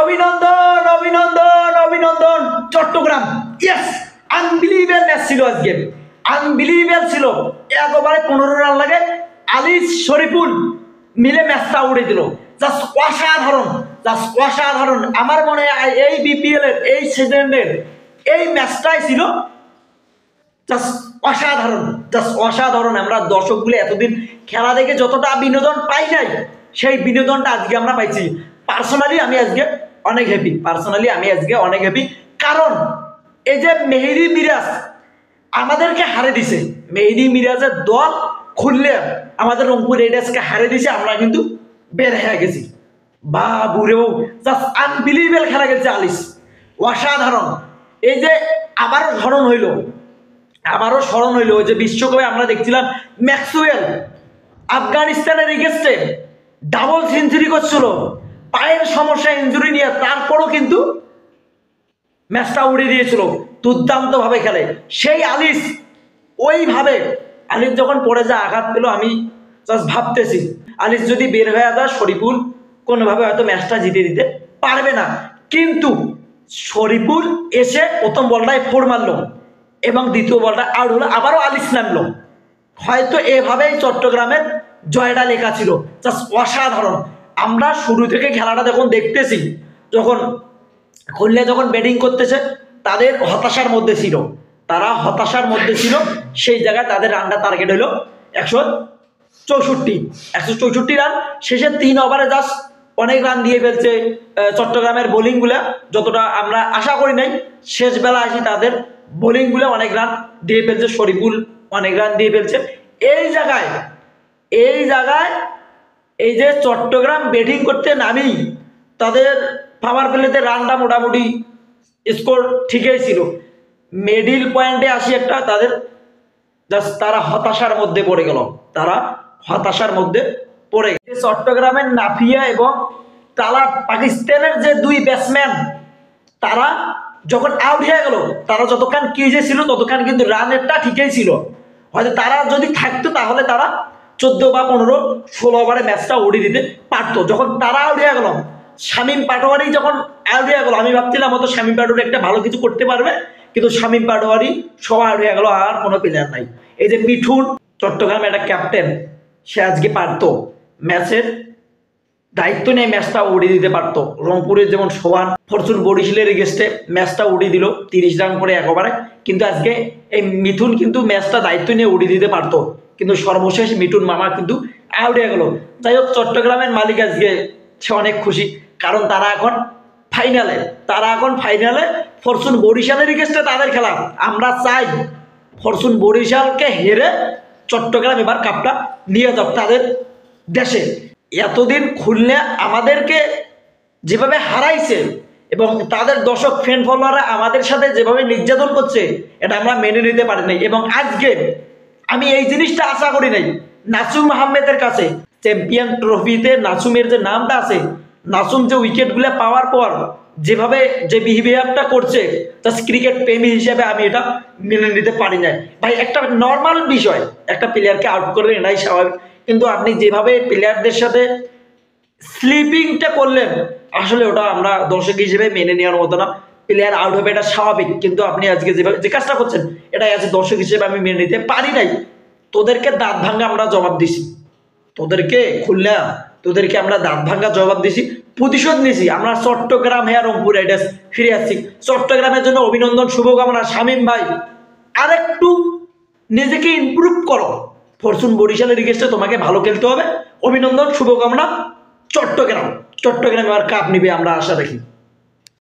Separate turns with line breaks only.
অভিনন্দন অভিনন্দন অভিনন্দন চট্টগ্রাম। ইয়েস, আনবিলিভেবল ম্যাচ ছিল আজকে, আনবিলিভেবল ছিল। 1 ওভারে 15 রান লাগে, আলিস শরীফুল মিলে ম্যাচটা উড়ে দিল। জাস্ট অসাধারণ, জাস্ট অসাধারণ। আমার মনে হয় এই বিপিএল এর এই সিজনের এই ম্যাচটাই ছিল জাস্ট অসাধারণ, জাস্ট অসাধারণ। আমরা দর্শকগুলো এতদিন খেলা দেখে যতটা বিনোদন পাই নাই, সেই বিনোদনটা আজকে আমরা পাইছি। পার্সোনালি আমি আজকে অনেক হ্যাপি, কারণ এই যে মেহেদী মিরাজ আমাদেরকে হারে দিছে, মেহেদী মিরাজের দল খুললে আমাদের রংপুর রাইডার্সকে হারে দিছে, আমরা কিন্তু বের হয়ে গেছি। বাবুরেও জাস্ট আনবিলিভেবল খেলা গেছে আলিস, অসাধারণ। এই যে আবারও স্মরণ হইলো ওই যে বিশ্বকাপে আমরা দেখছিলাম ম্যাক্সওয়েল আফগানিস্তানের এগেইনস্টে ডাবল সেঞ্চুরি করছিল, পায়ের সমস্যা ইনজুরি নিয়ে, তারপরও কিন্তু ম্যাচটা উড়ে দিয়েছিল। দুর্দান্তভাবে খেলে সেই আলিস। ওইভাবে আলিস যখন পড়ে যায়, আঘাত পেল, আমি জাস্ট ভাবতেছি আলিস যদি বের হয়ে যায়, শরীফুল কোনোভাবে হয়তো ম্যাচটা জিতে দিতে পারবে না। কিন্তু শরীফুল এসে প্রথম বলটায় 4 মারলো এবং দ্বিতীয় বলটা আউট হলো, আবারও আলিস নামলো। হয়তো এভাবেই চট্টগ্রামের জয়টা লেখা ছিল। জাস্ট অসাধারণ। আমরা শুরু থেকে খেলাটা যখন দেখতেছি, যখন খুলনা যখন ব্যাটিং করতেছে, তাদের হতাশার মধ্যে ছিল, সেই জায়গায় তাদের রানটা টার্গেট হলো 164 রান। শেষে 3 ওভারে জাস্ট অনেক রান দিয়ে ফেলছে চট্টগ্রামের বোলিংগুলা, যতটা আমরা আশা করি নাই। শেষ বেলা আসি তাদের বোলিংগুলো অনেক রান দিয়ে ফেলছে, শরীফুল অনেক রান দিয়ে ফেলছে। এই জায়গায় এই যে চট্টগ্রাম ব্যাটিং করতে নামি, তাদের পাওয়ার প্লেতে রানটা মোটামুটি স্কোর ঠিকই ছিল। মিডল পয়েন্টে আসি একটা, তারা হতাশার মধ্যে পড়ে গেল। চট্টগ্রামের নাফিয়া এবং তালা পাকিস্তানের যে 2 ব্যাটসম্যান, তারা যখন আউট হয়ে গেল, তারা যতক্ষণ ক্রিজে ছিল ততক্ষণ কিন্তু রানেরটা ঠিকই ছিল। হয়তো তারা যদি থাকতো তাহলে তারা 14 বা 15 16 ওভারে ম্যাচটা উড়িয়ে দিতে পারতো। যখন তারা আউট হয়ে গেল, শামীম পাটোয়ারি যখন আউট হয়ে গেল, আমি ভাবছিলাম হয়তো শামীম পাটোয়ারি একটা ভালো কিছু করতে পারবে, কিন্তু শামীম পাটোয়ারি সবাই আউট হয়ে গেল, আর কোনো প্লেয়ার নাই। এই যে মিঠুন, চট্টগ্রামের একটা ক্যাপ্টেন, সে আজকে পারতো ম্যাচের দায়িত্ব নিয়ে ম্যাচটা উড়িয়ে দিতে পারতো। রংপুরের যেমন সোহান ফরচুন বরিশালের এগেইনস্টে ম্যাচটা উড়িয়ে দিল 30 রান করে 1 ওভারে, কিন্তু আজকে এই মিঠুন কিন্তু ম্যাচটা দায়িত্ব নিয়ে উড়িয়ে দিতে পারতো, কিন্তু সর্বশেষ মিঠুন মামা কিন্তু আউট হয়ে গেল। যাই হোক, চট্টগ্রামের মালিক আজকে সে অনেক খুশি, কারণ তারা এখন ফাইনালে ফরচুন বরিশালের এগেইনস্টে তাদের খেলা। আমরা চাই ফরচুন বরিশালকে হেরে চট্টগ্রাম এবার কাপটা নিয়ে যাক তাদের দেশে। এতদিন খুলনা আমাদেরকে যেভাবে হারাইছে এবং তাদের দর্শক ফ্যান ফলোয়াররা আমাদের সাথে যেভাবে নির্যাতন করছে, এটা আমরা মেনে নিতে পারি নাই। এবং আজকে আমি এই জিনিসটা আশা করি নাই নাসুম আহমেদের কাছে। চ্যাম্পিয়ন ট্রফিতে নাসুমের যে নামটা আছে, নাসুম যে উইকেটগুলো পাওয়ার পর যেভাবে যে বিহেভিয়ারটা করছে, জাস্ট ক্রিকেট প্রেমী হিসেবে আমি এটা মেনে নিতে পারি না। ভাই, একটা নর্মাল বিষয়, একটা প্লেয়ারকে আউট করবেন, এটাই স্বাভাবিক, কিন্তু আপনি যেভাবে প্লেয়ারদের সাথে স্লিপিংটা করলেন, আসলে ওটা আমরা দর্শক হিসেবে মেনে নেওয়ার মতো না। প্লেয়ার আউট হবে এটা স্বাভাবিক, কিন্তু আপনি আজকে যেভাবে যে কাজটা করছেন, এটাই আছে দর্শক হিসেবে আমি মেনে নিতে পারি নাই। তোদেরকে দাঁত ভাঙ্গা আমরা জবাব দিছি, তোদেরকে আমরা দাঁত ভাঙ্গা জবাব দিছি, প্রতিশোধ নিয়েছি। আমরা চট্টগ্রাম হ্যাঁ রংপুর রাইডার্স ফিরে আসছি। চট্টগ্রামের জন্য অভিনন্দন, শুভকামনা। শামীম ভাই, আরেকটু নিজেকে ইমপ্রুভ করো। ফরচুন বরিশালের এগেইনস্টে তোমাকে ভালো খেলতে হবে। অভিনন্দন, শুভকামনা। চট্টগ্রাম এবার কাপ নিবে, আমরা আশা রাখি।